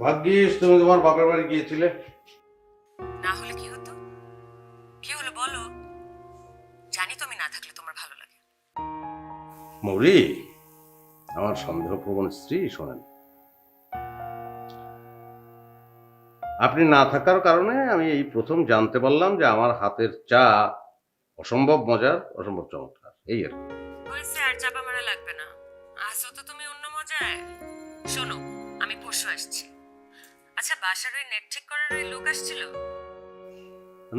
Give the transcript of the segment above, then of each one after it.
ভাগ্যিস তুমি তোমার বাপের বাড়ি গিয়েছিলে। না হলে কি হতো? কি হলো বলো। জানি তো আমি না থাকলে তোমার ভালো লাগে। মৌরি, আমার সন্দেহপ্রবণ স্ত্রী, শোনেন, আপনি না থাকার কারণে আমি এই প্রথম জানতে পারলাম যে আমার হাতের চা অসম্ভব মজার, অসম্ভব চমৎকার, এই আর কি। হয়েছে, আর চাপা মারা লাগবে না। আসো তো তুমি অন্য মজায়। শোনো, আমি পরশু আসছি। আচ্ছা, বাসার ওই নেট ঠিক করার ওই লোক আসছিল?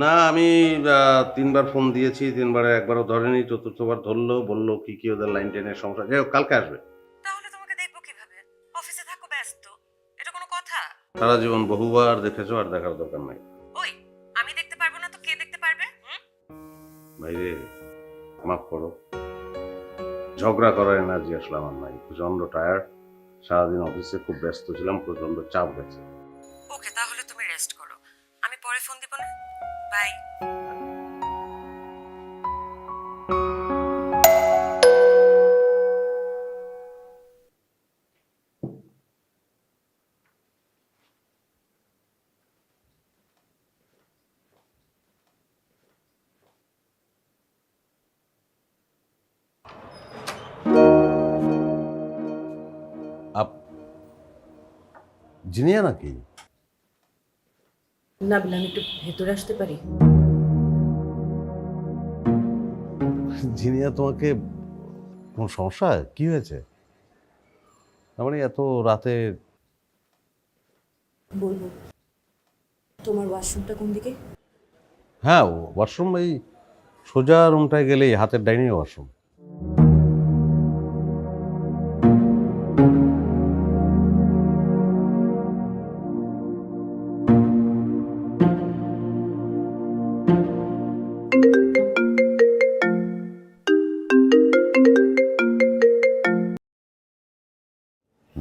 না, আমি তিনবার ফোন দিয়েছি, তিনবারে একবারও ধরেনি, চতুর্থবার ধরলো, বললো কি কি ওদের লাইন টেনের সমস্যা, যাই হোক, কালকে আসবে। তাহলে তোমাকে দেখবো কিভাবে? অফিসে থাকো ব্যস্ত, এটা কোনো কথা? সারা জীবন বহুবার দেখেছো, আর দেখার দরকার নাই। ওই, আমি দেখতে পারবো না তো কে দেখতে পারবে? ভাইরে, মাফ করো, ঝগড়া করার এনার্জি আসলে আমার নাই, প্রচন্ড টায়ার্ড, সারাদিন অফিসে খুব ব্যস্ত ছিলাম, প্রচন্ড চাপ গেছে। ওকে, তাহলে তুমি রেস্ট করো, আমি পরে ফোন দিব না। বাই। আপ জিনিয়া নাকি? না বিল, আমি একটু ভেতরে আসতে পারি? জিনিয়া, তোমাকে কোন সমস্যা, কি হয়েছে? মানে এত রাতে? বলবো। তোমার ওয়াশরুমটা কোন দিকে? হ্যাঁ, ওয়াশরুম এই সোজা রুমটায় গেলেই হাতের ডাইনিং ওয়াশরুম।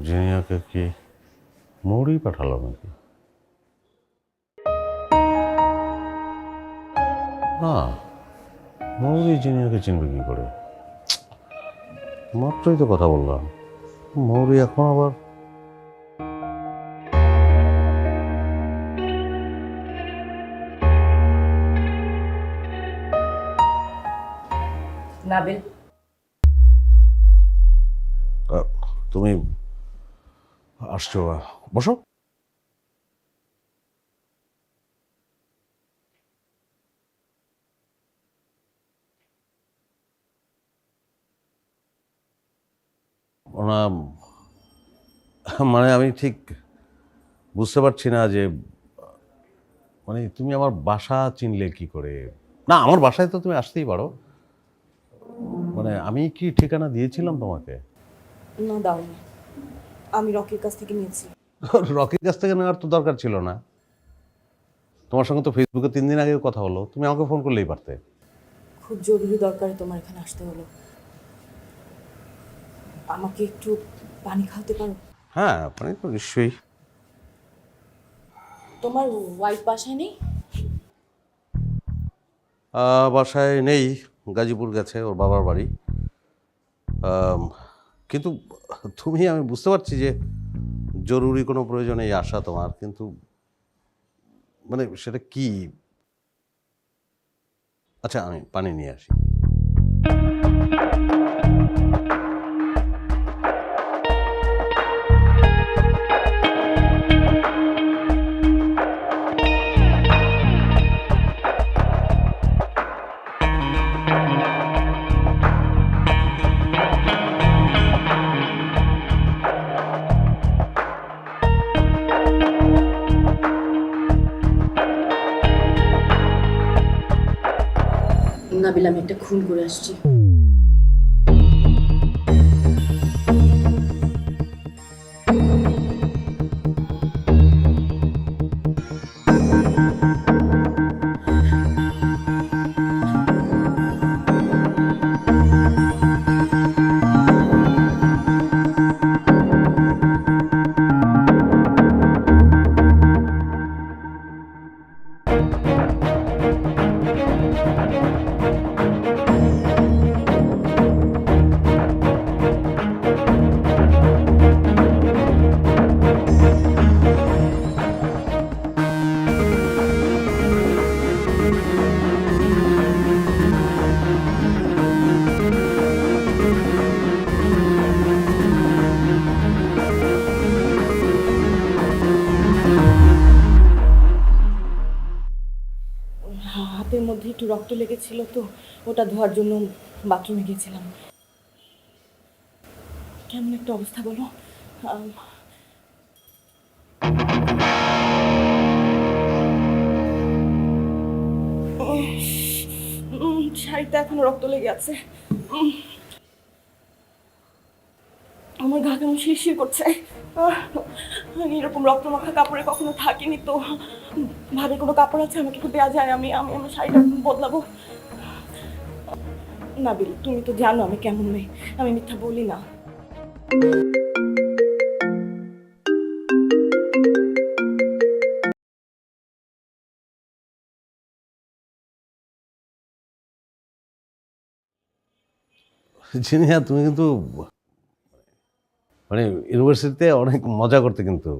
জিনিয়াকে কি মৌরি পাঠালো নাকি? না, মৌরি জিনিয়াকে চিনবে কি করে? মাত্রই তো কথা বললাম, মৌরি এখন আবার। নাবিল, তুমি আসছো, বসো। না, মানে আমি ঠিক বুঝতে পারছি না যে, মানে তুমি আমার বাসা চিনলে কি করে? না, আমার বাসায় তো তুমি আসতেই পারো, মানে আমি কি ঠিকানা দিয়েছিলাম তোমাকে? না দাওনি, আমি রকির কাছ থেকে নিয়েছি। রকির কাছ থেকে নেওয়ার তো দরকার ছিল না, তোমার সঙ্গে তো ফেসবুকে 3 দিন আগেও কথা হলো, তুমি আমাকে ফোন করলেই পারতে। খুব জরুরি দরকারে তোমার এখানে আসতে হলো। আমাকে একটু পানি খাওয়াতে পারো? হ্যাঁ, মানে তো নিশ্চয়ই। তোমার ওয়াইফ বাসায় নেই? বাসায় নেই, গাজীপুর গেছে ওর বাবার বাড়ি। আম, কিন্তু তুমি, আমি বুঝতে পারছি যে জরুরি কোনো প্রয়োজনে এই আসা তোমার, কিন্তু মানে সেটা কি? আচ্ছা, আমি পানি নিয়ে আসি। নাবিল, আমি একটা খুন করে আসছি। রক্ত লেগেছিল তো ওটা ধোয়ার জন্য বাথরুমে গিয়েছিলাম। কেমন একটা অবস্থা বলো। আম, শাড়িতে এখনো রক্ত লেগে আছে। আমার গা কেমন শিরশির করছে। আমি এরকম রক্তমাখা কাপড়ে কখনো থাকিনি তো। ভাবে কোনো কাপড় আছে আমাকে একটু দেওয়া যায়? আমি আমি আমার শাড়িটা বদলাবো। নাবিল, তুমি তো জানো আমি কেমন মেয়ে, আমি মিথ্যা বলি না। জিনিয়া, তুমি কিন্তু মানে ইউনিভার্সিটিতে অনেক মজা করতে, কিন্তু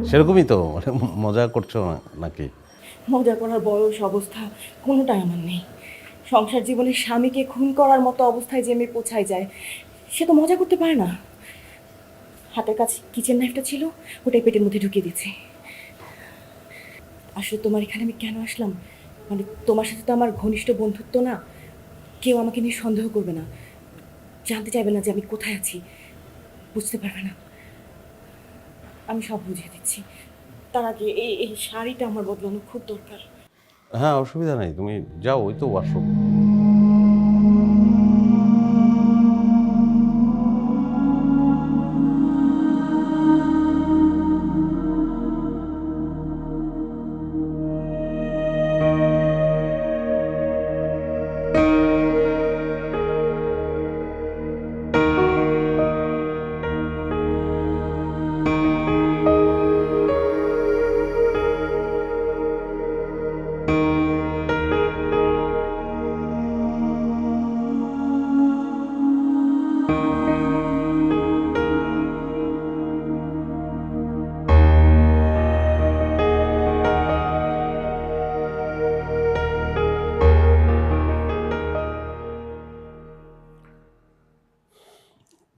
সেরকমই তো মানে মজা করছো নাকি? মজা করার বয়স অবস্থা কোনোটাই আমার নেই। সংসার জীবনে স্বামীকে খুন করার মতো অবস্থায় যে মেয়ে পৌঁছায় যায় সে তো মজা করতে পারে না। হাতের কাছে কিচেন নাইফটা ছিল, ওটাই পেটের মধ্যে ঢুকিয়ে দিয়েছে। আসলে তোমার এখানে আমি কেন আসলাম, মানে তোমার সাথে তো আমার ঘনিষ্ঠ বন্ধুত্ব না, কেউ আমাকে নিয়ে সন্দেহ করবে না, জানতে চাইবে না যে আমি কোথায় আছি, বুঝতে পারবে না। আমি সব বুঝিয়ে দিচ্ছি। তার আগে এই এই শাড়িটা আমার বদলানো খুব দরকার। হ্যাঁ, অসুবিধা নেই, তুমি যাও, ওই তো ওয়াশরুম।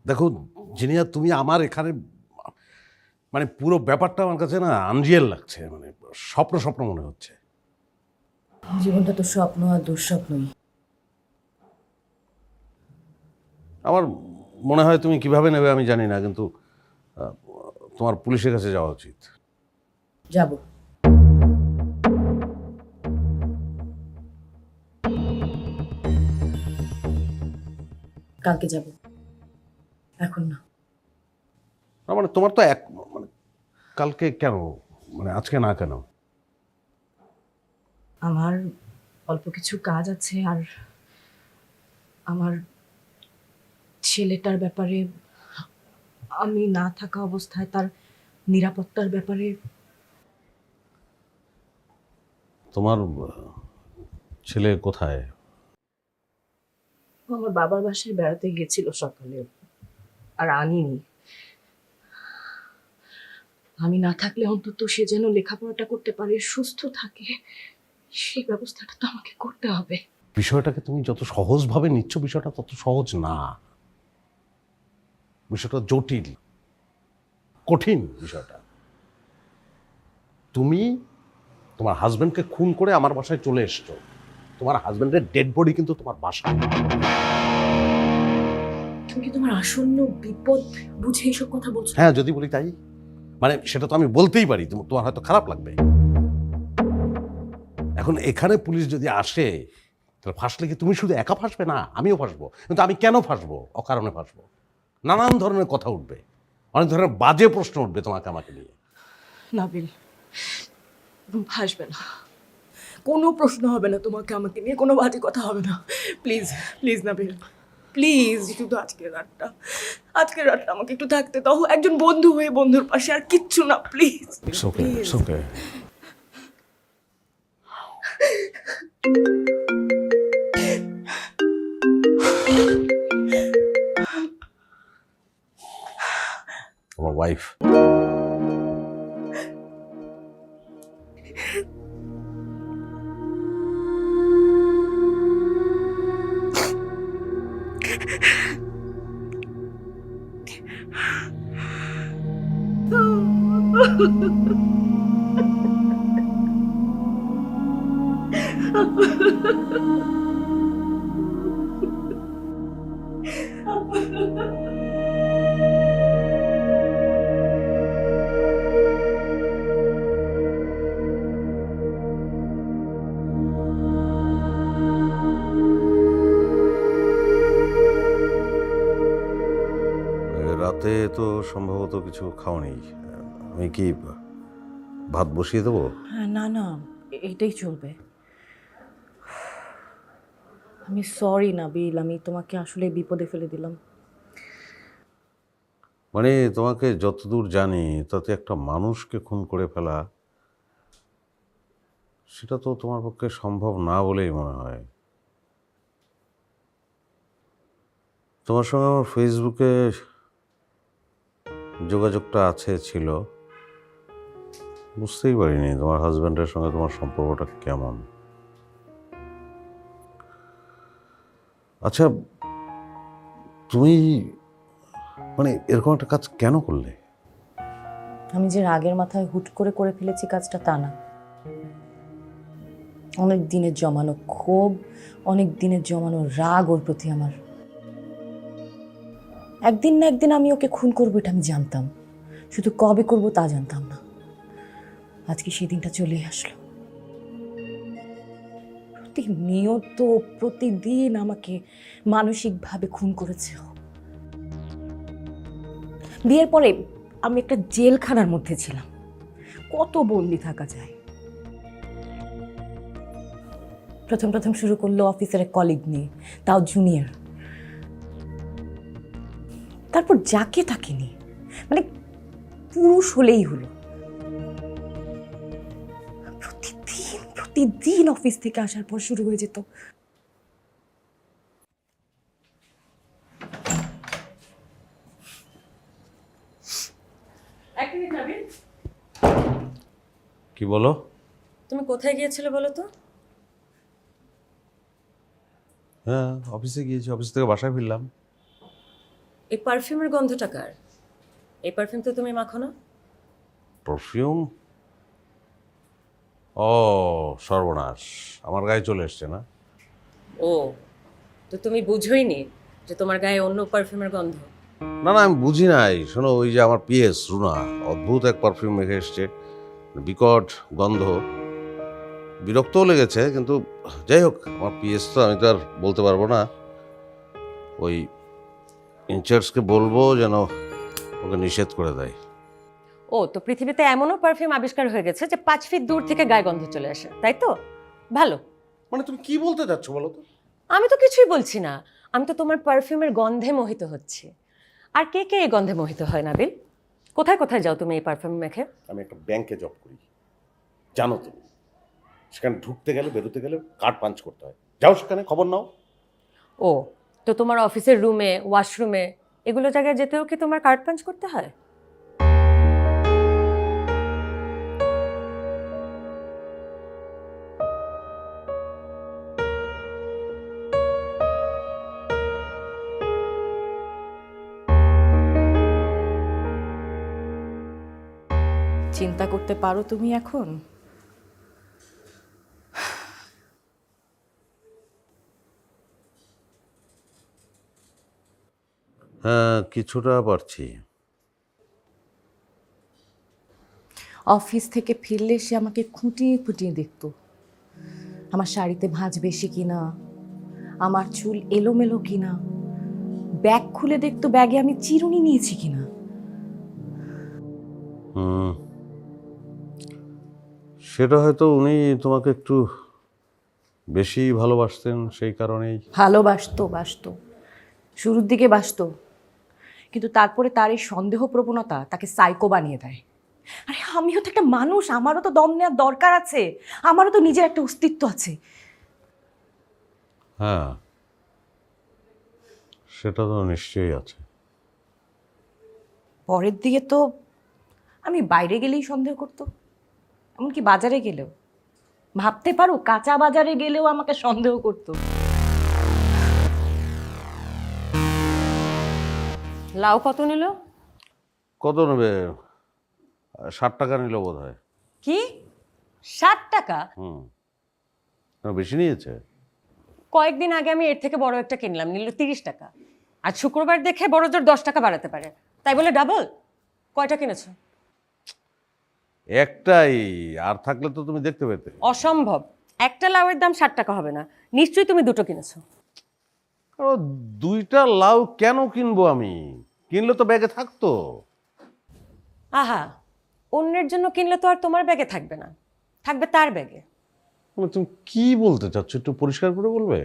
দেখো জিনিয়া, তুমি আমার এখানে মানে পুরো ব্যাপারটা আমার কাছে না আনরিয়েল লাগছে, মানে স্বপ্ন স্বপ্ন মনে হচ্ছে। জীবনটা তো স্বপ্ন আর দুঃস্বপ্নই। আমার মনে হয় তুমি কিভাবে নেবে আমি জানি না, কিন্তু তোমার পুলিশের কাছে যাওয়া উচিত। যাব। কালকে যাব, এখন না। না মানে তোমার তো মানে কালকে কেন, মানে আজকে না কেন? আমার অল্প কিছু কাজ আছে, আর আমার ছেলেটার ব্যাপারে, আমি না থাকা অবস্থায় তার নিরাপত্তার ব্যাপারে। তোমার ছেলে কোথায়? আমার বাবার বাসায় বেড়াতে গেছিল সকালে, আর আনিনি। আমি না থাকলে অন্তত সে যেন লেখাপড়াটা করতে পারে, সুস্থ থাকে, সেই ব্যবস্থাটা তো আমাকে করতে হবে। বিষয়টাকে তুমি যত সহজভাবে নিচ্ছ, বিষয়টা তত সহজ না। বিষয়টা জটিল, কঠিন বিষয়টা। তুমি তোমার হাজবেন্ডকে খুন করে আমার বাসায় চলে এসছো, তোমার হাজবেন্ডের ডেড বডি কিন্তু তোমার বাসায়। তুমি কি তোমার আসন্ন বিপদ বুঝে এইসব কথা বলছো? হ্যাঁ, যদি বলি তাই, মানে সেটা তো আমি বলতেই পারি, তোমার হয়তো খারাপ লাগবে। এখন এখানে পুলিশ যদি আসে, তাহলে ফাঁসলে কি তুমি শুধু একা ফাঁসবে না, আমিও ফাঁসবো। কিন্তু আমি কেন ফাঁসবো? অকারণে ফাঁসবো। নানান ধরনের কথা উঠবে, অনেক ধরনের বাজে প্রশ্ন উঠবে তোমাকে আমাকে নিয়ে। নাবিল, হাসবে না, কোনো প্রশ্ন হবে না তোমাকে আমাকে নিয়ে, কোনো বাজে কথা হবে না। প্লিজ প্লিজ নাবিল, প্লিজ, শুধু আজকের রাতটা আমাকে একটু থাকতে দাও, একজন বন্ধু হয়ে বন্ধুর পাশে, আর কিচ্ছু না, please. It's okay, it's okay. আমার ওয়াইফ। রাতে তো সম্ভবত কিছু খাওনি। আমি কি ভাত বসিয়ে দেবো? হ্যাঁ, না না, এটাই চলবে। আমি সরি নাবিল, আমি তোমাকে আসলে বিপদে ফেলে দিলাম। মানে তোমাকে যতদূর জানি তাতে একটা মানুষকে খুন করে ফেলা সেটা তো তোমার পক্ষে সম্ভব না বলেই মনে হয়। তোমার সঙ্গে আমার ফেসবুকে যোগাযোগটা ছিল, বুঝতেই পারিনি তোমার হাজব্যান্ডের সঙ্গে তোমার সম্পর্কটা কেমন। আচ্ছা, তুমি মানে এরকম একটা কাজ কেন করলে? আমি যে রাগের মাথায় হুট করে করে ফেলেছি কাজটা তা না। অনেক দিনের জমানো ক্ষোভ, অনেক দিনের জমানো রাগ ওর প্রতি আমার। একদিন না একদিন আমি ওকে খুন করবো এটা আমি জানতাম, শুধু কবে করব তা জানতাম না। আজকে সেই দিনটা চলে আসলো। প্রতিনিয়ত প্রতিদিন আমাকে মানসিকভাবে খুন করেছে ও। বিয়ের পরে আমি একটা জেলখানার মধ্যে ছিলাম, কত বন্দি থাকা যায়। প্রথম প্রথম শুরু করলো অফিসের এক কলিগ নিয়ে, তাও জুনিয়র। তারপর যাকে তাকে নিয়ে, মানে পুরুষ হলেই হলো। প্রতিদিন প্রতিদিন অফিস থেকে আসার পর শুরু হয়ে যেত এক মিনিট নাবিল, কি বলো? তুমি কোথায় গিয়েছিলে বলো তো? হ্যাঁ, অফিসে গিয়েছি, অফিস থেকে বাসায় ফিরলাম। এই পারফিউমের গন্ধটা কার? এই পারফিউম তো তুমি মাখো না। পারফিউম? ও সর্বনাশ, আমার গায়ে চলে এসছে না? ও, তো তুমি বুঝোইনি যে তোমার গায়ে অন্য পারফিউমের গন্ধ? না না, আমি বুঝি নাই। শোনো, ওই যে আমার পিএস রুনা অদ্ভুত এক পারফিউম মেখে এসছে, বিকট গন্ধ, বিরক্তও লেগেছে। কিন্তু যাই হোক, আমার পিএস তো, আমি তো আর বলতে পারবো না। ওই ইনচার্জকে বলবো যেন ওকে নিষেধ করে দেয়। ও, তো পৃথিবীতে এমনও পারফিউম আবিষ্কার হয়ে গেছে যে 5 ফিট দূর থেকে গায়ে গন্ধ চলে আসে, তাই তো? ভালো। মানে তুমি কি বলতে চাচ্ছ বলো তো? আমি তো কিছুই বলছি না, আমি তো তোমার পারফিউমের গন্ধে মোহিত হচ্ছি। আর কে কে এই গন্ধে মোহিত হয় নাবিল? কোথায় কোথায় যাও তুমি এই পারফিউম মেখে? আমি একটা ব্যাংকে জব করি, জানো তুমি। সেখানে ঢুকতে গেলে বেরোতে গেলে কার্ড পাঞ্চ করতে হয়। যাও সেখানে খবর নাও। ও, তো তোমার অফিসের রুমে, ওয়াশরুমে, এগুলো জায়গায় যেতেও কি তোমার কার্ড পাঞ্চ করতে হয়? চিন্তা করতে পারো তুমি এখন? হ্যাঁ, কিছুটা পারছি। অফিস থেকে ফিরলে সে আমাকে খুঁটিয়ে খুঁটিয়ে দেখতো, আমার শাড়িতে ভাঁজ বেশি কিনা, আমার চুল এলোমেলো কিনা, ব্যাগ খুলে দেখতো ব্যাগে আমি চিরুনি নিয়েছি কিনা। হুম, সেটা হয়তো উনি তোমাকে একটু বেশি ভালোবাসতেন, সেই কারণেই। ভালোবাসতো, বাসতো, শুরুর দিকে বাসতো, কিন্তু তারপরে তার এই সন্দেহ প্রবণতা তাকে সাইকো বানিয়ে দেয়। আরে আমিও তো একটা মানুষ, আমারও তো দম নেওয়ার দরকার আছে, আমারও তো নিজের একটা অস্তিত্ব আছে। হ্যাঁ, সেটা তো নিশ্চয়ই আছে। পরের দিকে তো আমি বাইরে গেলেই সন্দেহ করতো, এমনকি বাজারে গেলেও। ভাবতে পারো, কাঁচা বাজারে গেলেও আমাকে সন্দেহ করতো। লাউ কত নিল? কত নেবে? 60 টাকা নিল বোধ হয়। কি, 60 টাকা? হুম, বেশি নিয়েছে। কয়েকদিন আগে আমি এর থেকে বড় একটা কিনলাম, নিল 30 টাকা। আজ শুক্রবার দেখে বড় জোর 10 টাকা বাড়াতে পারে, তাই বলে ডাবল। কয়টা কিনেছো? একটাই, আর থাকলে তো তুমি দেখতে পেতে। অসম্ভব, একটা লাউয়ের দাম 60 টাকা হবে না, নিশ্চয়ই তুমি দুটো কিনেছো। ও, 2টা লাউ কেন কিনবো আমি? কিনলে তো ব্যাগে থাকতো। আহা, অন্যের জন্য কিনলে তো আর তোমার ব্যাগে থাকবে না, থাকবে তার ব্যাগে। মানে তুমি কি বলতে চাচ্ছ, একটু পরিষ্কার করে বলবে?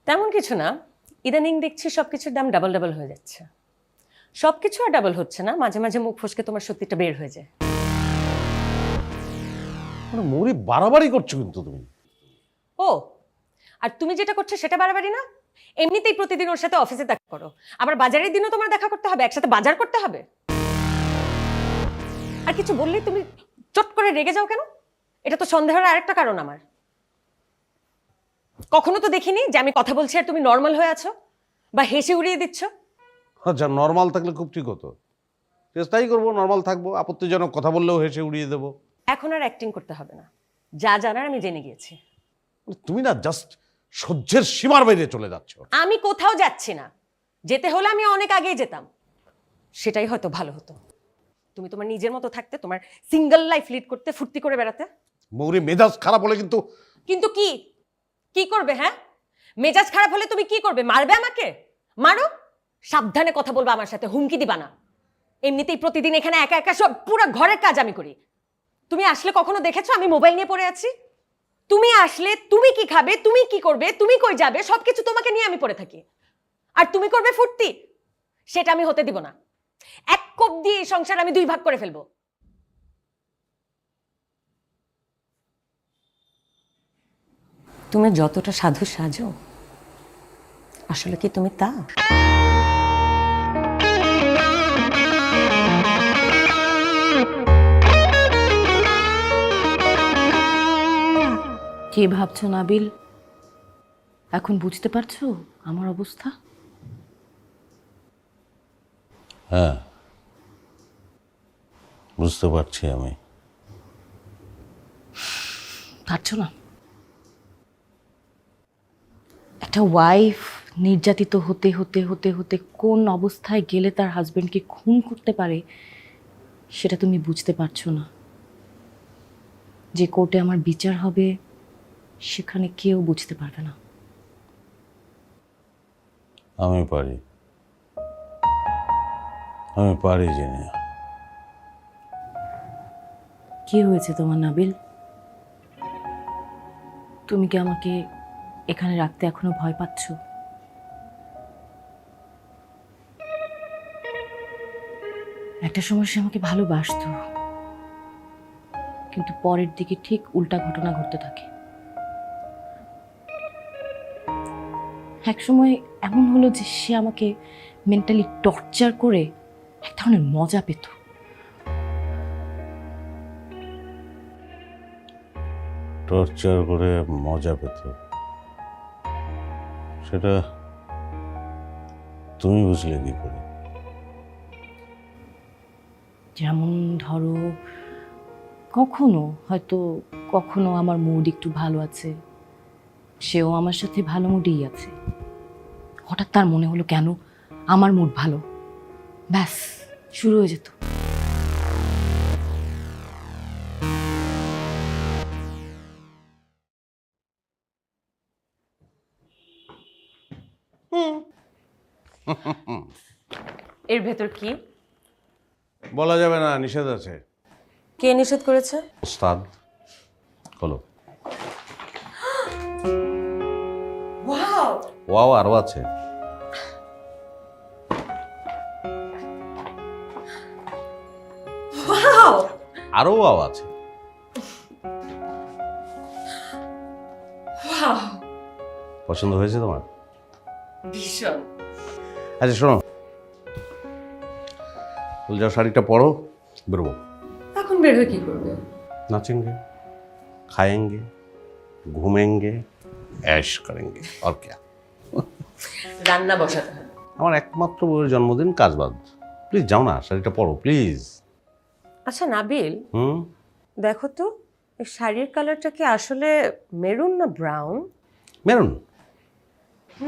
তেমন কিছু না, ইদানিং দেখছি সবকিছুর দাম ডাবল ডাবল হয়ে যাচ্ছে। সবকিছু আর ডাবল হচ্ছে না, মাঝে মাঝে মুখ ফসকে তোমার সত্যিটা বের হয়ে যায়। মানে মৌরি বাড়াবাড়ি করছো কিন্তু তুমি। ও, আর তুমি যেটা করছো সেটা বাড়াবাড়ি না? এমনিতেই প্রতিদিন ওর সাথে অফিসে দেখা করো, আবার বাজারের দিনও তোমার দেখা করতে হবে, একসাথে বাজার করতে হবে। আর কিছু বললেই তুমি চট করে রেগে যাও কেন? এটা তো সন্দেহের আরেকটা কারণ আমার। কখনো তো দেখিনি যে আমি কথা বলছি আর তুমি নর্মাল হয়ে আছো বা হেসে উড়িয়ে দিচ্ছ। আচ্ছা, নর্মাল থাকলে খুব ঠিক হতো। চেষ্টাই করবো নর্মাল থাকবো, আপত্তিজনক কথা বললেও হেসে উড়িয়ে দেবো। এখন আর অ্যাক্টিং করতে হবে না, যা জানার আমি জেনে গিয়েছি। তুমি না জাস্ট সহ্যের সীমার বাইরে চলে যাচ্ছ। আমি কোথাও যাচ্ছি না, যেতে হলে আমি অনেক আগেই যেতাম, সেটাই হয়তো ভালো হতো। তুমি তোমার নিজের মতো থাকতে, তোমার সিঙ্গেল লাইফ লিড করতে, ফুর্তি করে বেড়াতে। মৌরি মেজাজ খারাপ হলে কিন্তু। কিন্তু কি কি করবে? হ্যাঁ, মেজাজ খারাপ হলে তুমি কি করবে? মারবে আমাকে? মারো, সাবধানে কথা বলবা আমার সাথে, হুমকি দিবা না। এমনিতেই প্রতিদিন এখানে একা একা সব পুরো ঘরের কাজ আমি করি। তুমি আসলে কখনো দেখেছো আমি মোবাইল নিয়ে পড়ে আছি? তুমি আসলে তুমি কি খাবে, তুমি কি করবে, তুমি কই যাবে, সবকিছু তোমাকে নিয়ে আমি পড়ে থাকি। আর তুমি করবে ফুর্তি, সেটা আমি হতে দিব না। এক কোপ দিয়ে এই সংসার আমি 2 ভাগ করে ফেলবো। তুমি যতটা সাধু সাজো, আসলে কি তুমি তা? কি ভাবছো নাবিল? এখন বুঝতে পারছো আমার অবস্থা? হ্যাঁ, বুঝতে পারছি আমি। পারছো না? একটা ওয়াইফ নির্যাতিত হতে হতে হতে হতে কোন অবস্থায় গেলে তার হাজবেন্ডকে খুন করতে পারে সেটা তুমি বুঝতে পারছো না। যে কোর্টে আমার বিচার হবে সেখানে কেউ বুঝতে পারবে না। আমি পারি, আমি পারি জেনে। কি হয়েছে তোমার নাবিল? তুমি কি আমাকে এখানে রাখতে এখনো ভয় পাচ্ছ? একটা সময় সে আমাকে ভালোবাসতো, কিন্তু পরের দিকে ঠিক উল্টা ঘটনা ঘটতে থাকে। এক সময় এমন হলো যে সে আমাকে মেন্টালি টর্চার করে এক ধরনের মজা পেত। টর্চার করে মজা পেত, সেটা তুমি বুঝলে কি করে? যেমন ধরো, কখনো আমার মুড একটু ভালো আছে, সেও আমার সাথে ভালো মুডেই আছে। হঠাৎ তার মনে হলো কেন আমার মুড ভালো, ব্যাস শুরু হয়ে যেত। এর ভেতর কি? বলা যাবে না, নিষেধ আছে। কে নিষেধ করেছে? ওস্তাদ। হলো। ওয়াও, ওয়াও, আরো আছে। ওয়াও, আরো ওয়াও আছে। ওয়াও, পছন্দ হয়েছে তোমার? ভীষণ। আচ্ছা শোনো, বলে যাও শাড়িটা পরো, বেরোবো। এখন বের হয়ে কি করবে? नाचेंगे, खाएंगे, घूमेंगे, ऐश करेंगे और क्या। রান্না বসাতে হবে। আমার একমাত্র বউয়ের জন্মদিন, কাজ বাদ। প্লিজ যাও না, শাড়িটা পরো প্লিজ। আচ্ছা নাবিল, হুম, দেখো তো এই শাড়ির কালারটা কি আসলে মেরুন না ব্রাউন? মেরুন।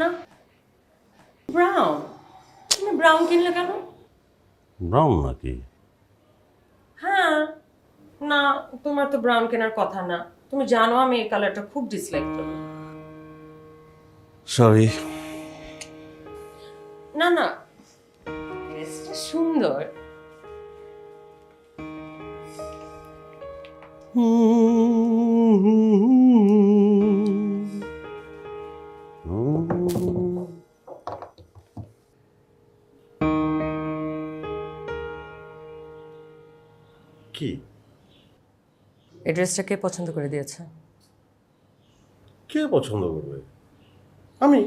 না, ব্রাউন। তুমি ব্রাউন কিনলে কেন? ব্রাউন নাকি? হ্যাঁ, না, তোমার তো ব্রাউন কেনার কথা না। তুমি জানো আমি এই কালারটা খুব ডিসলাইক করি। সরি। না না, ড্রেসটা সুন্দর। কি? এই ড্রেসটা কে পছন্দ করে দিয়েছে? কে পছন্দ করবে? আমি।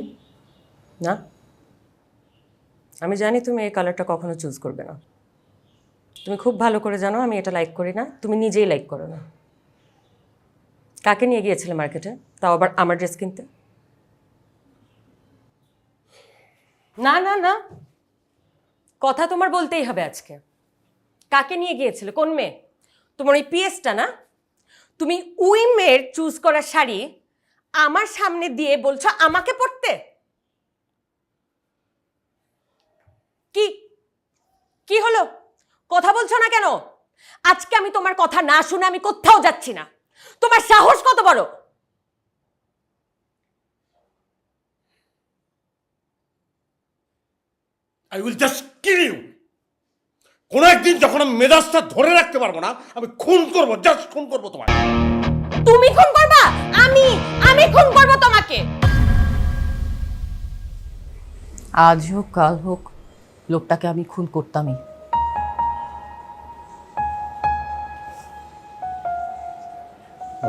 না, আমি জানি তুমি এই কালারটা কখনো চুজ করবে না। তুমি খুব ভালো করে জানো আমি এটা লাইক করি না, তুমি নিজেই লাইক করো না। কাকে নিয়ে গিয়েছিলে মার্কেটে, তাও আবার আমার ড্রেস কিনতে? না না না, কথা তোমার বলতেই হবে আজকে। কাকে নিয়ে গিয়েছিলে, কোন মেয়ে? তোমার ওই পিএসটা না? তুমি ওই মেয়ের চুজ করা শাড়ি আমার সামনে দিয়ে বলছো আমাকে পরতে? কি কি হলো, কথা বলছো না কেন? আজকে আমি তোমার কথা না শুনে আমি কোথাও যাচ্ছি না। তোমার সাহস কত বড়? I will just kill you. কোনো একদিন যখন আমি মেজাজটা ধরে রাখতে পারবো না, আমি খুন করবো, জাস্ট খুন করবো তোমার। তুমি খুন করবা? আমি আমি খুন করব তোমাকে? আজ হোক কাল হোক লোকটাকে আমি খুন করতামই।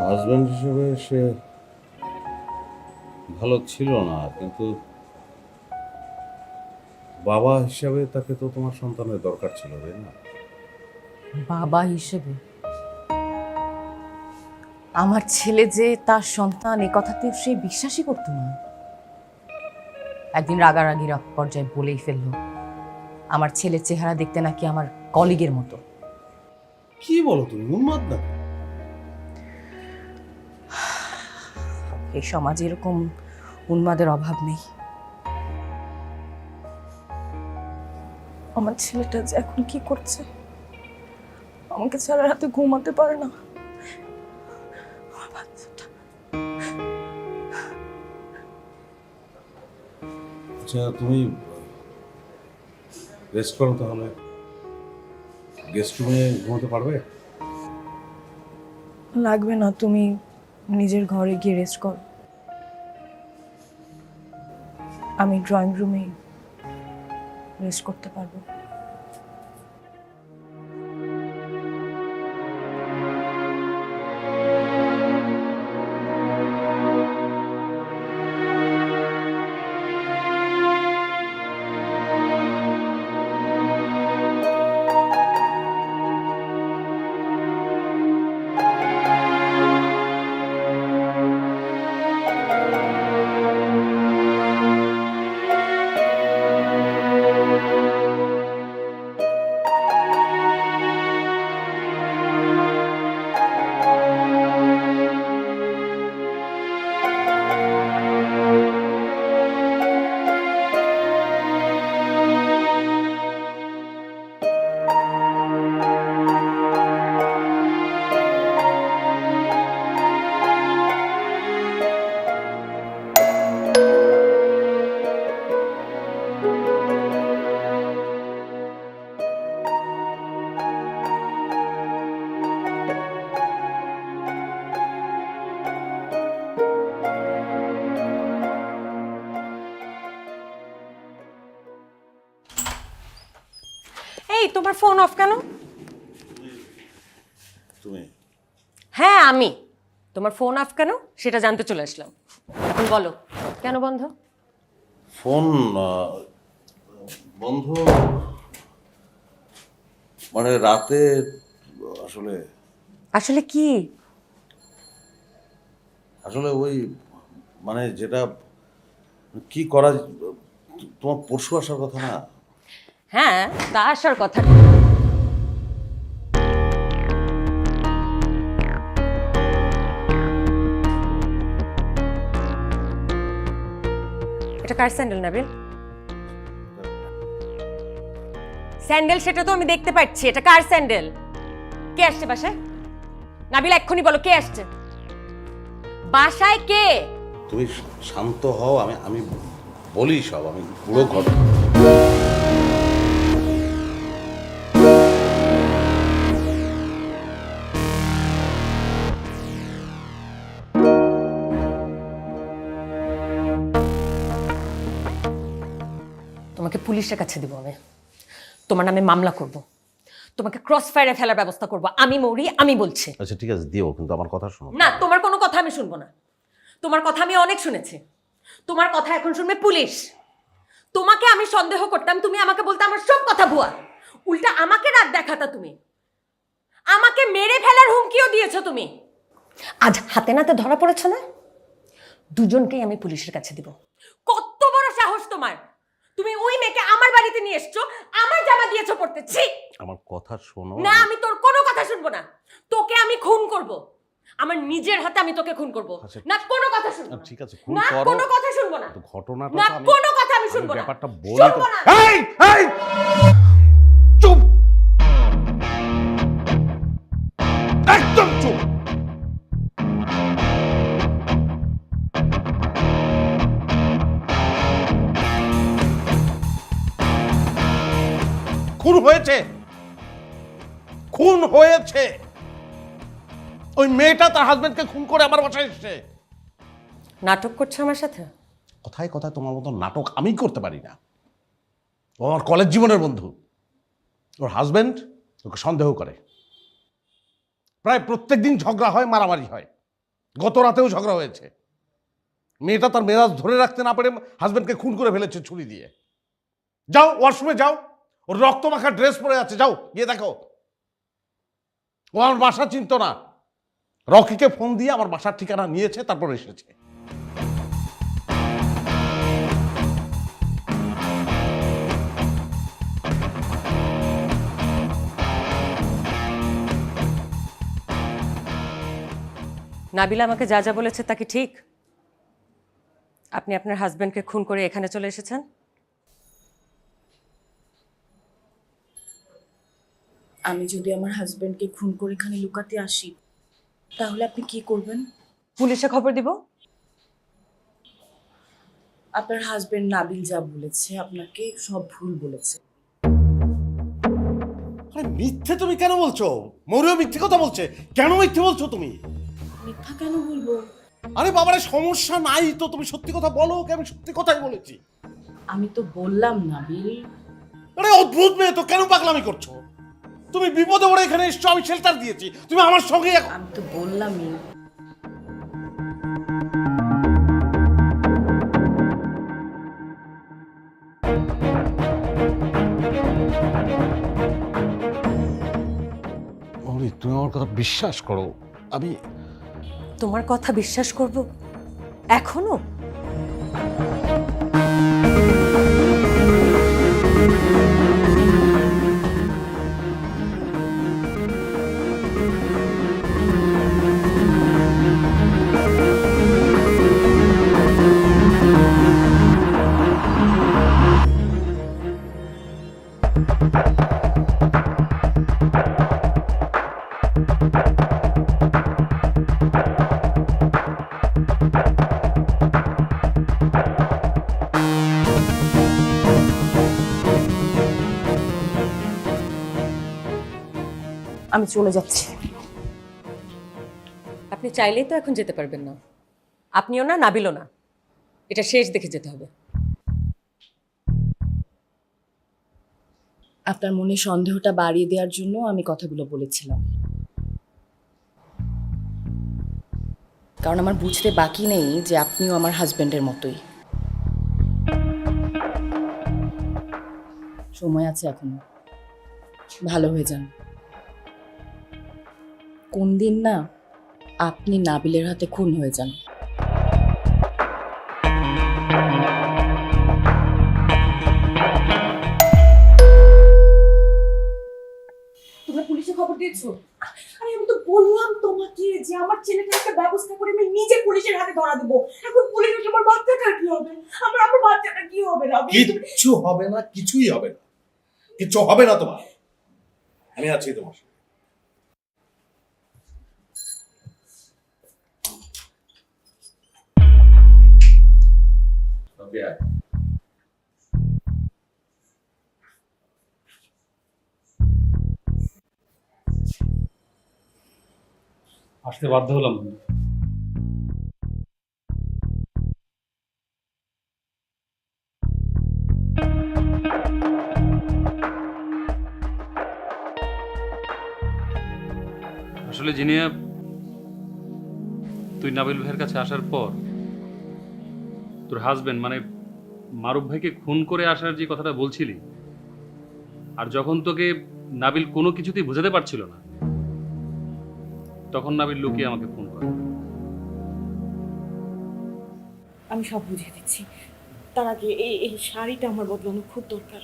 হাজব্যান্ড হিসেবে সে ভালো ছিল না, কিন্তু বাবা হিসাবে তাকে তো তোমার সন্তানের দরকার ছিল, তাই না? বাবা হিসেবে আমার ছেলে যে তার সন্তান এ কথাতে সে বিশ্বাসই করতো না। একদিন রাগারাগির এক পর্যায়ে বলেই ফেললো আমার ছেলের চেহারা দেখতে নাকি আমার কলিগের মতো। কি বলো তুমি, উন্মাদ না? এই সমাজে এরকম উন্মাদের অভাব নেই। আমার ছেলেটা যে এখন কি করছে, আমাকে ছাড়া রাতে ঘুমাতে পারে না। আমার বাচ্চাটা। আচ্ছা, তুমি রেস্ট করো তাহলে। গেস্ট রুমে ঘুমাতে পারবে? লাগবে না, তুমি নিজের ঘরে গিয়ে রেস্ট করো। আমি ড্রয়িং রুমে রেস্ট করতে পারবো। এই তোমার ফোন অফ কেন? তুমি? হ্যাঁ আমি। তোমার ফোন অফ কেন সেটা জানতে চলে আসলাম। এখন বলো কেন বন্ধ? ফোন বন্ধ মানে রাতে আসলে আসলে কি? আসলে ওই মানে যেটা কি করা, তোমার পরশু আসার কথা না? হ্যাঁ, তা আসার কথা। এটা কার স্যান্ডেল নাবিল? স্যান্ডেল সেটা তো আমি দেখতে পাচ্ছি, এটা কার স্যান্ডেল? কে আসছে বাসায়? নাবিল এক্ষুনি বলো কে আসছে বাসায়? কে? তুমি শান্ত হও, আমি আমি বলি সব, আমি পুরো ঘটনা। তোমাকে পুলিশের কাছে দিব আমি, তোমার নামে মামলা করব, তোমাকে ক্রস ফায়ারে ফেলার ব্যবস্থা করব। আমি মরি, আমি বলছি। আচ্ছা ঠিক আছে, দিও, কিন্তু আমার কথা শোনো। না, তোমার কোনো কথা আমি শুনবো না। তোমার কথা আমি অনেক শুনেছি, তোমার কথা এখন শুনবে পুলিশ। তোমাকে আমি সন্দেহ করতাম, তুমি আমাকে বলতে আমার সব কথা ভুয়া, উল্টা আমাকে রাত দেখাতা তুমি, আমাকে মেরে ফেলার হুমকিও দিয়েছো তুমি। আজ হাতে নাতে ধরা পড়েছো না, দুজনকেই আমি পুলিশের কাছে দিব। কত বড় সাহস তোমার, তুমি ওই মেয়েকে আমার বাড়িতে নিয়ে এসছো, আমার জামা দিয়েছো পড়তে। ছি! আমার কথা শোনো। না, আমি তোর কোনো কথা শুনবো না, তোকে আমি খুন করব, আমার নিজের হাতে আমি তোকে খুন করব। আচ্ছা, না কোনো কথা শুনবো না। ঠিক আছে, খুন না করো। কোনো কথা শুনবো না। তো ঘটনাটা না তো আমি কোনো কথা আমি শুনবো না। ব্যাপারটা বলি তো। শুনবো না। এই এই চুপ, একদম চুপ। খুন হয়েছে, খুন হয়েছে। ওই মেয়েটা তার হাজবেন্ডকে খুন করে আমার বাসায় এসেছে। নাটক করছো আমার সাথে? কথায় কথায় তোমার মতো নাটক আমি করতে পারি না। ও আমার কলেজ জীবনের বন্ধু, ওর হাজবেন্ড ওকে সন্দেহ করে, প্রায় প্রত্যেক দিন ঝগড়া হয়, মারামারি হয়। গত রাতেও ঝগড়া হয়েছে। মেয়েটা তার মেজাজ ধরে রাখতে না পারে হাজবেন্ডকে খুন করে ফেলেছে ছুরি দিয়ে। যাও ওয়াশরুমে যাও, ওর রক্ত মাখা ড্রেস পরে আছে, যাও গিয়ে দেখো। ও আমার বাসা চিনত না, রকিকে ফোন দিয়ে আমার বাসার ঠিকানা নিয়েছে, তারপর এসেছে। নাবিলা আমাকে যা যা বলেছে তা কি ঠিক? আপনি আপনার হাজবেন্ডকে খুন করে এখানে চলে এসেছেন? আমি যদি আমার হাজবেন্ডকে খুন করে এখানে লুকাতে আসি, তাহলে আপনি কি করবেন? পুলিশে খবর দিব। আপনার হাজবেন্ড নাবিল যা বলেছে আপনাকে সব ভুল বলেছে। আরে মিথ্যে তুমি কেন বলছো? মৌরিও মিথ্যে কথা বলছে। কেন মিথ্যে বলছো তুমি? মিথ্যা কেন বলবো? আরে বাবারে, সমস্যা নাই তো, তুমি সত্যি কথা বলো ওকে। আমি সত্যি কথাই বলেছি। আমি তো বললাম নাবিল। আরে অদ্ভুত মেয়ে তো, কেন পাগলামি করছো? তুমি বিপদে পড়ে এখানে এসছো, আমি শেল্টার দিয়েছি, তুমি আমার সঙ্গে আমি তো বললামই। মৌরি, তুমি আমার কথা বিশ্বাস করো। আমি তোমার কথা বিশ্বাস করব এখনো? আমি চলে যাচ্ছি। আপনি চাইলেই তো এখন যেতে পারবেন না, আপনিও না, নাবিলও না। এটা শেষ দেখে যেতে হবে। আপনার মনে সন্দেহটা বাড়িয়ে দেওয়ার জন্য আমি কথাগুলো বলেছিলাম, কারণ আমার বুঝতে বাকি নেই যে আপনিও আমার হাজবেন্ডের মতোই। সময় আছে এখনো, ভালো হয়ে যান। কোন দিন না আপনি নাবিলের হাতে খুন হয়ে যান। তোমরা পুলিশে খবর দিয়েছো? আরে আমি তো বললাম তোমাকে যে আমার ছেলেটার একটা ব্যবস্থা করে আমি নিজে পুলিশের হাতে ধরা দেবো। এখন পুলিশ এসে আমার বাচ্চাটার কি হবে? আমার বাচ্চা কি হবে না কিচ্ছু হবে না, কিছুই হবে না, কিচ্ছু হবে না তোমার। আমি আছি তোমার সাথে। আসতে বাধ্য হলাম বন্ধু। আসলে জিনিয়া, তুই নাবিল ভাইয়ের কাছে আসার পর তোর হাজবেন্ড মানে মারুফ ভাইকে খুন করে আসার যে কথাটা বলছিলি, আর যখন তোকে নাবিল কোনো কিছুতেই বোঝাতে পারছিল না, তখন নাবিল লুকিয়ে আমাকে ফোন করে। আমি সব বুঝিয়ে দিচ্ছি। তার আগে এই শাড়িটা আমার বদলানো খুব দরকার।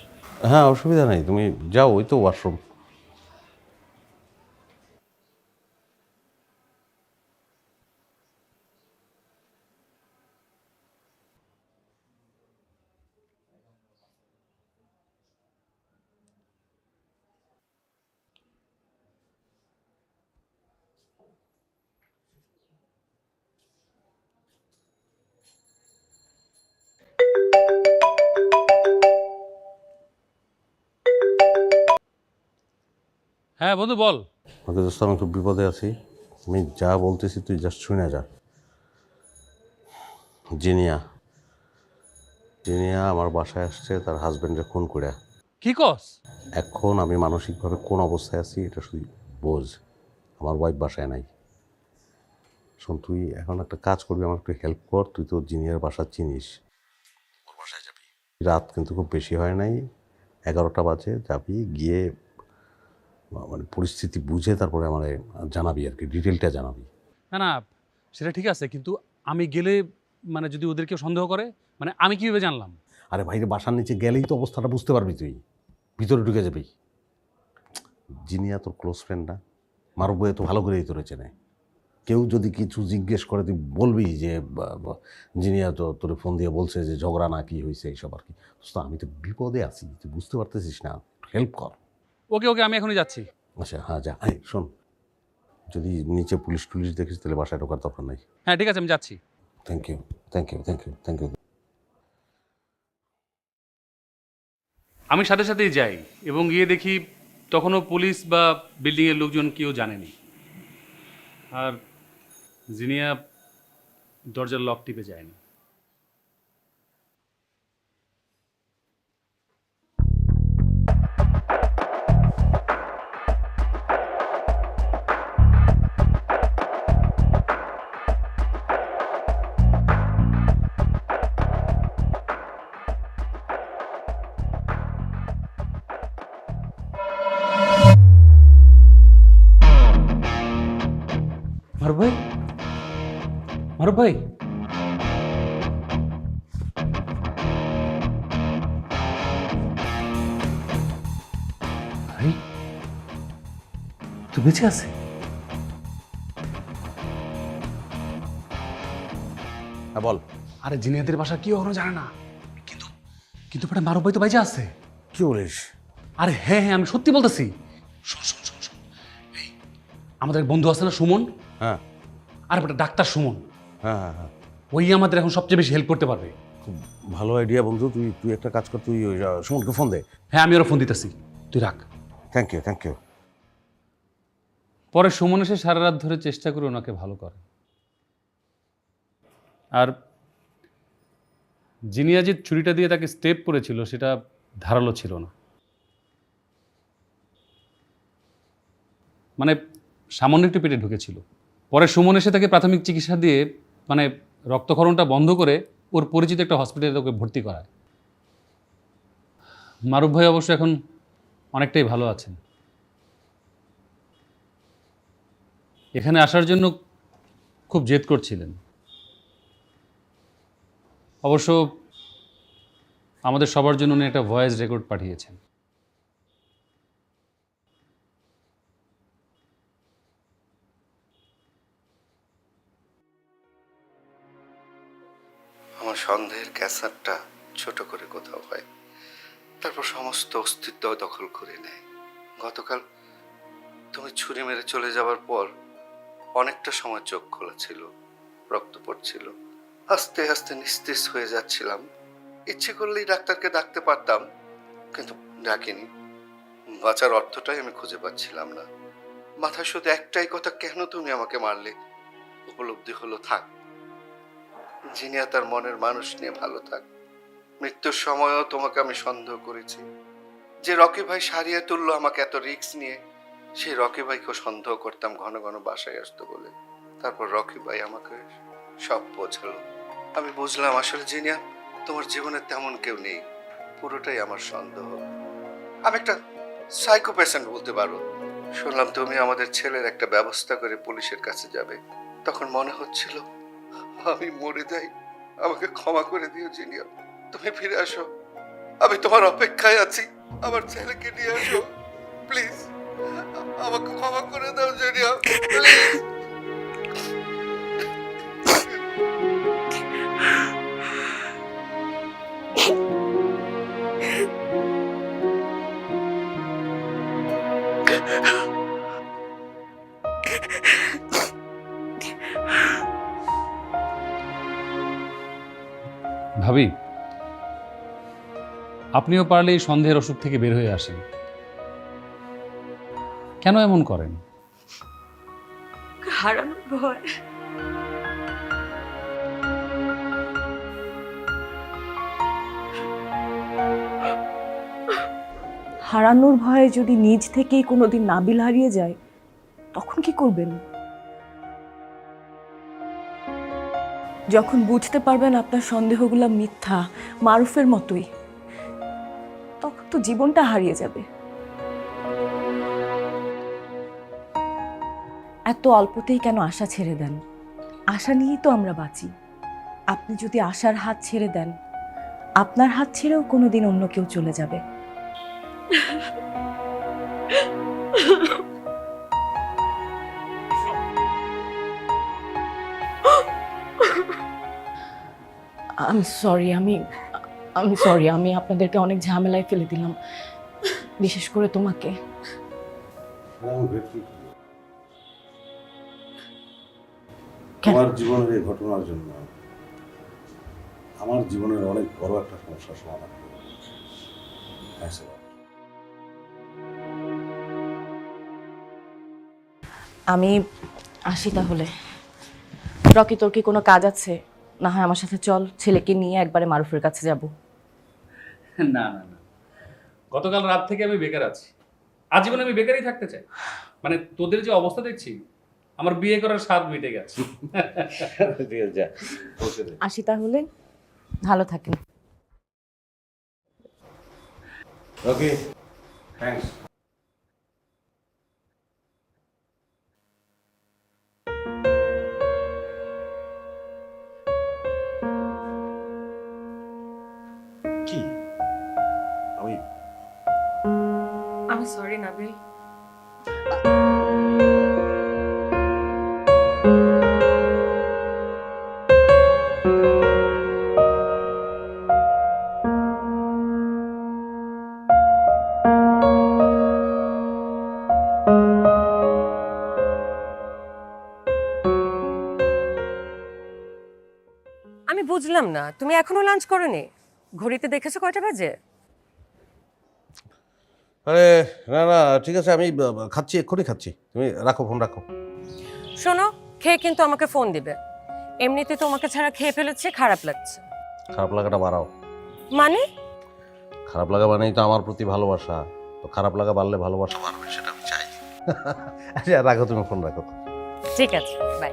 হ্যাঁ, অসুবিধা নেই, তুমি যাও, ওই তো ওয়াশরুম। হ্যাঁ বন্ধু বল। ওকে দোস্ত, আমি খুব বিপদে আছি। আমি যা বলতেছি তুই জাস্ট শুনে যা। জিনিয়া জিনিয়া আমার বাসায় আসছে তার হাজব্যান্ডের খুন করে। কি কস? এখন আমি মানসিকভাবে কোন অবস্থায় আছি এটা শুধু বোঝ। আমার ওয়াইফ বাসায় নাই। শোন, তুই এখন একটা কাজ করবি, আমার একটু হেল্প কর। তুই তো জিনিয়ার বাসা চিনিস, ওর বাসায় যাবি। রাত কিন্তু খুব বেশি হয় নাই, 11টা বাজে। যাবি, গিয়ে মানে পরিস্থিতি বুঝে তারপরে আমার জানাবি আর কি, ডিটেলটা জানাবি। না না, সেটা ঠিক আছে, কিন্তু আমি গেলে মানে যদি ওদের কেউ সন্দেহ করে, মানে আমি কিভাবে জানলাম? আরে বাইরে বাসার নিচে গেলেই তো অবস্থাটা বুঝতে পারবি, তুই ভিতরে ঢুকে যাবি। জিনিয়া তোর ক্লোজ ফ্রেন্ড না? মারুফ বইয়ে তো ভালো করেই তোরে চেনে। কেউ যদি কিছু জিজ্ঞেস করে তুই বলবি যে জিনিয়া তো তোরে ফোন দিয়ে বলছে যে ঝগড়া না কি হয়েছে এইসব আর কি। তো আমি তো বিপদে আছি, তুই বুঝতে পারতেছিস না, হেল্প কর। ওকে ওকে, আমি এখনই যাচ্ছি। আচ্ছা হ্যাঁ, যা। এই শোন, যদি নিচে পুলিশ টুলিশ দেখিস তাহলে বাসায় ঢোকার দরকার নাই। হ্যাঁ ঠিক আছে, আমি যাচ্ছি। Thank you, thank you, thank you, thank you. আমি সাথে সাথেই যাই এবং গিয়ে দেখি তখনও পুলিশ বা বিল্ডিংয়ের লোকজন কেউ জানেনি। আর জিনিয়া দরজার লক টিপে যায়নি। মারুফ ভাই, মারুফ ভাই, ভাই তুই বেঁচে আছে? হ্যাঁ বল। আরে জিনিয়াদের বাসা কেউ এখনো জানে না, কিন্তু কিন্তু বেটা মারুফ ভাই তো বেঁচে আছে। কি বলিস? আরে হ্যাঁ হ্যাঁ, আমি সত্যি বলতেছি। শোন শোন শোন শোন, এই আমাদের এক বন্ধু আছে না সুমন, হ্যাঁ আর বেটা ডাক্তার সুমন, হ্যাঁ হ্যাঁ হ্যাঁ, ওই আমাদের এখন সবচেয়ে বেশি হেল্প করতে পারবে। খুব ভালো আইডিয়া বন্ধু। তুই তুই একটা কাজ কর, তুই ওই সুমনকে ফোন দে। হ্যাঁ আমি ওরা ফোন দিতেছি, তুই রাখ। Thank you, thank you. পরে সুমন এসে সারা রাত ধরে চেষ্টা করে ওনাকে ভালো করে। আর জিনিয়া যে ছুরিটা দিয়ে তাকে স্টেপ করেছিল সেটা ধারালো ছিল না, মানে সামান্য একটু পেটে ঢুকেছিল। পরে সুমন এসে তাকে প্রাথমিক চিকিৎসা দিয়ে মানে রক্তক্ষরণটা বন্ধ করে ওর পরিচিত একটা হসপিটালে ওকে ভর্তি করায়। মারুফ ভাই অবশ্য এখন অনেকটাই ভালো আছেন। এখানে আসার জন্য খুব জেদ করছিলেন। অবশ্য আমাদের সবার জন্য উনি একটা ভয়েস রেকর্ড পাঠিয়েছেন। আমার সন্দেহের ক্যাসারটা ছোট করে কোথাও হয়, তারপর সমস্ত অস্তিত্ব দখল করে নেয়। গতকাল তুমি ছুরি মেরে চলে যাওয়ার পর অনেকটা সময় চোখ খোলা ছিল, রক্ত পড়ছিল, আস্তে আস্তে নিস্তেজ হয়ে যাচ্ছিলাম। ইচ্ছে করলেই ডাক্তারকে ডাকতে পারতাম, কিন্তু ডাকিনি। বাঁচার অর্থটাই আমি খুঁজে পাচ্ছিলাম না। মাথায় শুধু একটাই কথা, কেন তুমি আমাকে মারলে। উপলব্ধি হলো, থাক, জিনিয়া তার মনের মানুষ নিয়ে ভালো থাক। মৃত্যুর সময়ও তোমাকে আমি সন্দেহ করেছি। যে রকি ভাই সারিয়ে তুললো আমাকে এত রিস্ক নিয়ে, সেই রকি ভাইকেও সন্দেহ করতাম ঘন ঘন বাসায় আসতো বলে। তারপর রকি ভাই আমাকে সব বোঝালো। আমি বুঝলাম আসলে জিনিয়া তোমার জীবনে তেমন কেউ নেই, পুরোটাই আমার সন্দেহ। আমি একটা সাইকো পেশেন্ট বলতে পারো। শুনলাম তুমি আমাদের ছেলের একটা ব্যবস্থা করে পুলিশের কাছে যাবে। তখন মনে হচ্ছিল আমি মরে যাই। আমাকে ক্ষমা করে দিও জিনিয়া, তুমি ফিরে আসো, আমি তোমার অপেক্ষায় আছি। আমার ছেলেকে নিয়ে আসো প্লিজ। আমাকে ক্ষমা করে দাও জিনিয়া, প্লিজ। ভাবি, আপনিও পারলে এই সন্দেহের অসুখ থেকে বের হয়ে আসেন। কেন এমন করেন? হারানোর ভয়। হারানোর ভয়ে যদি নিজ থেকেই কোনোদিন নাবিল হারিয়ে যায়, তখন কি করবেন? যখন বুঝতে পারবেন আপনার সন্দেহগুলো মিথ্যা, মারুফের মতোই, তখন তো জীবনটা হারিয়ে যাবে। এত অল্পতেই কেন আশা ছেড়ে দেন? আশা নিয়েই তো আমরা বাঁচি। আপনি যদি আশার হাত ছেড়ে দেন, আপনার হাত ছেড়েও কোনোদিন অন্য কেউ চলে যাবে। আমি সরি, আমি আপনাদেরকে অনেক ঝামেলায় ফেলে দিলাম, বিশেষ করে তোমাকে। আমার জীবনের এই ঘটনার জন্য আমার জীবনের অনেক বড় একটা সমস্যার সমাধান করে। আমি আসি তাহলে। রকি, তোর কি কোনো কাজ আছে? না হয় আমার সাথে চল, ছেলেকে নিয়ে একবারে মারুফের কাছে যাব। না না না, গতকাল রাত থেকে আমি বেকার আছি। আজীবন আমি বেকারই থাকতে চাই। মানে তোদের যে অবস্থা দেখছি, আমার বিয়ে করার স্বাদ মিটে গেছে। ঠিক আছে, যা, পৌঁছে দে। আসি তাহলে, ভালো থাকেন। ওকে, থ্যাঙ্কস। কি আমি সরি নাবিল। আমি বুঝলাম না, তুমি এখনো লাঞ্চ করোনি? ঘড়িতে দেখেছো কয়টা বাজে? আরে না না, ঠিক আছে, আমি খাচ্ছি, এক্ষুনি খাচ্ছি। তুমি রাখো, ফোন রাখো। শোনো, খেয়ে কিন্তু আমাকে ফোন দিবে। এমনিতে তোমাকে ছাড়া খেয়ে ফেলেছে, খারাপ লাগছে। খারাপ লাগাটা বাড়াও। মানে? খারাপ লাগা মানেই তো আমার প্রতি ভালোবাসা। তো খারাপ লাগা বাড়লে ভালোবাসা বাড়বে, সেটা আমি চাই। আচ্ছা রাখো, তুমি ফোন রাখো। ঠিক আছে, বাই।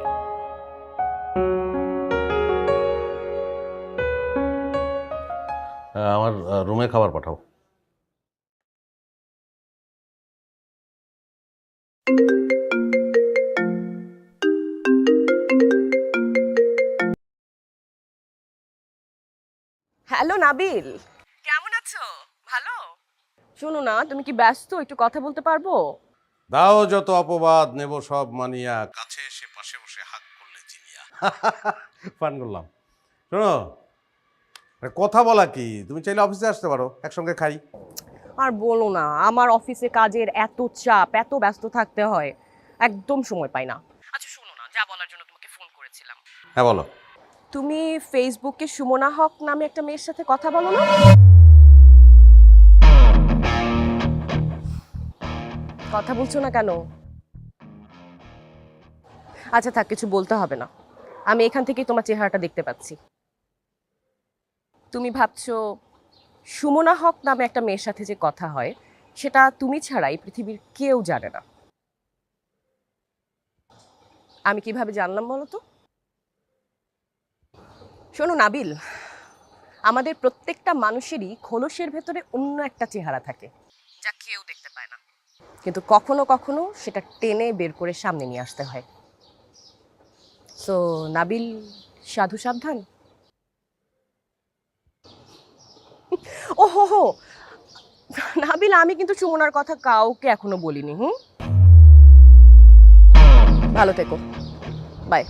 আমার রুমে খাবার পাঠাও। হ্যালো নাবিল, কেমন আছো? ভালো? শোনো না, তুমি কি ব্যস্ত? একটু কথা বলতে পারবো? দাও যত অপবাদ, নেব সব মানিয়া, কাছে এসে পাশে বসে হাক করলে জিনিয়া। পান করলাম। শোনো, আরে কথা বলা কি, তুমি চাইলে অফিসে আসতে পারো, একসঙ্গে খাই। আর বলো না, আমার অফিসে কাজের এত চাপ, এত ব্যস্ত থাকতে হয়, একদম সময় পাই না। আচ্ছা শোনো না, যা বলার জন্য তোমাকে ফোন করেছিলাম। হ্যাঁ বলো। তুমি ফেসবুকে সুমনা হক নামে একটা মেয়ের সাথে কথা বলো না? কথা বলছো না কেন? আচ্ছা থাক, কিছু বলতে হবে না, আমি এখান থেকেই তোমার চেহারাটা দেখতে পাচ্ছি। তুমি ভাবছো সুমনা হক নামে একটা মেয়ের সাথে যে কথা হয় সেটা তুমি ছাড়াই পৃথিবীর কেউ জানে না। আমি কিভাবে জানলাম বলো তো? শোনো নাবিল, আমাদের প্রত্যেকটা মানুষেরই খোলসের ভেতরে অন্য একটা চেহারা থাকে যা কেউ দেখতে পায় না, কিন্তু কখনো কখনো সেটা টেনে বের করে সামনে নিয়ে আসতে হয়। সো নাবিল, সাধু সাবধান। ও হো হো নাবিল, আমি কিন্তু সুমনার কথা কাউকে এখনো বলিনি। ভালো থেকো, বাই।